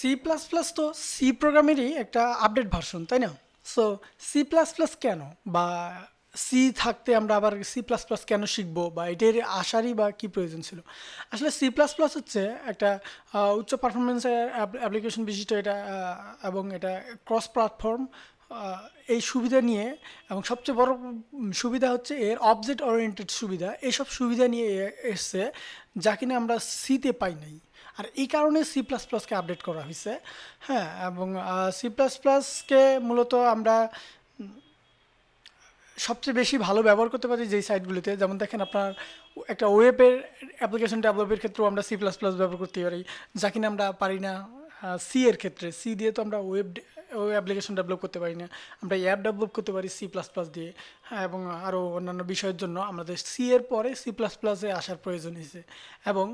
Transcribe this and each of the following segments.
C plus plus তো C প্রোগ্রামেরই একটা update version, তাই না? সো সি প্লাস প্লাস কেন, বা সি থাকতে আমরা আবার সি প্লাস প্লাস কেন শিখবো, বা এটার আসারই বা কী প্রয়োজন ছিল? আসলে সি প্লাস প্লাস হচ্ছে একটা উচ্চ পারফরমেন্সের অ্যাপ্লিকেশন বিশিষ্ট এটা, এবং এটা ক্রস প্ল্যাটফর্ম এই সুবিধা নিয়ে, এবং সবচেয়ে বড় সুবিধা হচ্ছে এর অবজেক্ট ওরিয়েন্টেড সুবিধা। এইসব সুবিধা নিয়ে এসছে যা কিনা আমরা সিতে পাই নাই। আর এই কারণে সি প্লাস প্লাসকে আপডেট করা হয়েছে। হ্যাঁ, এবং সি প্লাস প্লাসকে মূলত আমরা সবচেয়ে বেশি ভালো ব্যবহার করতে পারি যেই সাইটগুলিতে, যেমন দেখেন আপনার একটা ওয়েবের অ্যাপ্লিকেশন ডেভেলপের ক্ষেত্রেও আমরা সি প্লাস প্লাস ব্যবহার করতে পারি, যা কিনা আমরা পারি না সি এর ক্ষেত্রে। সি দিয়ে তো আমরা ওয়েব অ্যাপ্লিকেশন ডেভেলপ করতে পারি না, আমরা অ্যাপ ডেভেলপ করতে পারি সি প্লাস প্লাস দিয়ে। হ্যাঁ, এবং আরও অন্যান্য বিষয়ের জন্য আমাদের সি এর পরে সি প্লাস প্লাসে আসার প্রয়োজন হয়েছে। এবং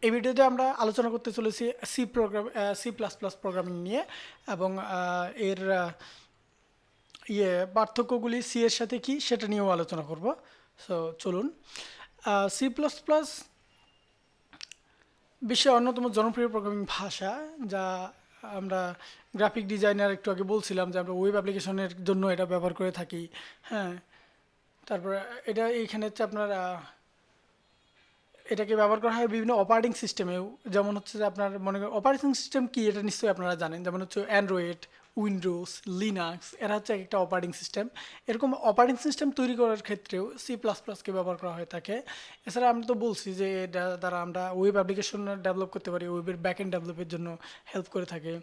এই ভিডিওতে আমরা আলোচনা করতে চলেছি সি প্লাস প্লাস প্রোগ্রামিং নিয়ে, এবং এর পার্থক্যগুলি সি এর সাথে কি সেটা নিয়েও আলোচনা করব। সো চলুন। সি প্লাস প্লাস বিশ্বের অন্যতম জনপ্রিয় প্রোগ্রামিং ভাষা, যা আমরা গ্রাফিক ডিজাইনার একটু আগে বলছিলাম যে আমরা ওয়েব অ্যাপ্লিকেশনের জন্য এটা ব্যবহার করে থাকি। হ্যাঁ, তারপরে এটা এইখানে হচ্ছে আপনার এটাকে ব্যবহার করা হয় বিভিন্ন অপারেটিং সিস্টেমেও। যেমন হচ্ছে যে আপনার মনে করেন অপারেটিং সিস্টেম কি এটা নিশ্চয়ই আপনারা জানেন, যেমন হচ্ছে অ্যান্ড্রয়েড, উইন্ডোজ, লিনাক্স, এরা হচ্ছে একটা অপারেটিং সিস্টেম। এরকম অপারেটিং সিস্টেম তৈরি করার ক্ষেত্রেও সি প্লাস প্লাসকে ব্যবহার করা হয়ে থাকে। এছাড়া আমরা তো বলছি যে এটা দ্বারা আমরা ওয়েব অ্যাপ্লিকেশন ডেভেলপ করতে পারি, ওয়েবের ব্যাকএন্ড ডেভেলপের জন্য হেল্প করে থাকে।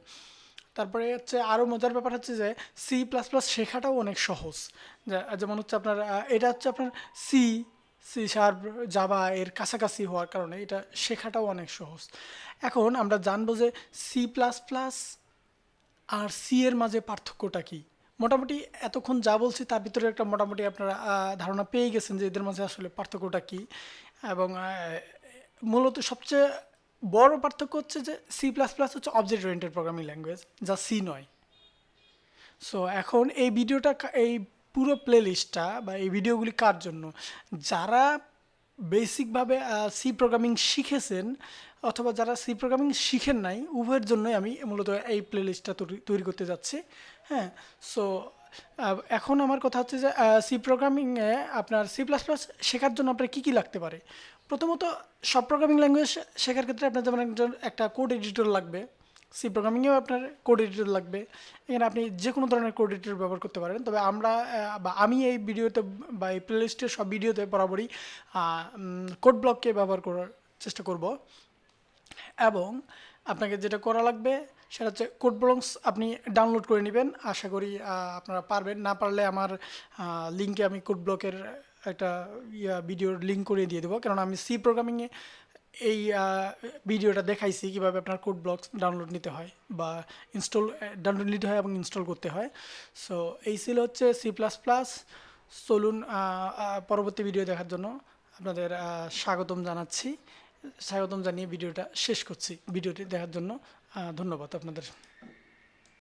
তারপরে হচ্ছে আরও মজার ব্যাপার হচ্ছে যে সি প্লাস প্লাস শেখাটাও অনেক সহজ। যেমন হচ্ছে আপনার এটা হচ্ছে আপনার সি, সি শার্প, জাভা এর কাছাকাছি হওয়ার কারণে এটা শেখাটাও অনেক সহজ। এখন আমরা জানবো যে সি প্লাস প্লাস আর সি এর মাঝে পার্থক্যটা কী। মোটামুটি এতক্ষণ যা বলছি তার ভিতরে একটা মোটামুটি আপনারা ধারণা পেয়ে গেছেন যে এদের মাঝে আসলে পার্থক্যটা কী। এবং মূলত সবচেয়ে বড় পার্থক্য হচ্ছে যে সি প্লাস প্লাস হচ্ছে অবজেক্ট ওরিয়েন্টেড প্রোগ্রামিং ল্যাঙ্গুয়েজ, যা সি নয়। সো এখন এই ভিডিওটা, এই পুরো প্লে লিস্টটা বা এই ভিডিওগুলি কার জন্য? যারা বেসিকভাবে সি প্রোগ্রামিং শিখেছেন, অথবা যারা সি প্রোগ্রামিং শিখেন নাই, উভয়ের জন্যই আমি মূলত এই প্লে লিস্টটা তৈরি করতে যাচ্ছি। হ্যাঁ, সো এখন আমার কথা হচ্ছে যে সি প্রোগ্রামিংয়ে আপনার সি প্লাস প্লাস শেখার জন্য আপনার কী কী লাগতে পারে। প্রথমত, সব প্রোগ্রামিং ল্যাঙ্গুয়েজ শেখার ক্ষেত্রে আপনার যেমন একটা কোড এডিটর লাগবে, সি প্রোগ্রামিংয়েও আপনার কোড এডিটর লাগবে। এখানে আপনি যে কোনো ধরনের কোড এডিটর ব্যবহার করতে পারেন। তবে আমরা বা আমি এই ভিডিওতে বা এই প্লেলিস্টের সব ভিডিওতে বরাবরই কোড ব্লককে ব্যবহার করার চেষ্টা করব। এবং আপনাকে যেটা করা লাগবে সেটা হচ্ছে কোড ব্লকস আপনি ডাউনলোড করে নেবেন। আশা করি আপনারা পারবেন। না পারলে আমার লিঙ্কে আমি কোড ব্লকের একটা ভিডিওর লিঙ্ক করে দিয়ে দেবো, কারণ আমি সি প্রোগ্রামিংয়ে এই ভিডিওটা দেখাইছি কীভাবে আপনার কোড ব্লকস ডাউনলোড নিতে হয় বা ডাউনলোড নিতে হয় এবং ইনস্টল করতে হয়। সো এই ছিল হচ্ছে সি প্লাস প্লাস। চলুন পরবর্তী ভিডিও দেখার জন্য আপনাদের স্বাগতম জানিয়ে ভিডিওটা শেষ করছি। ভিডিওটি দেখার জন্য ধন্যবাদ আপনাদের।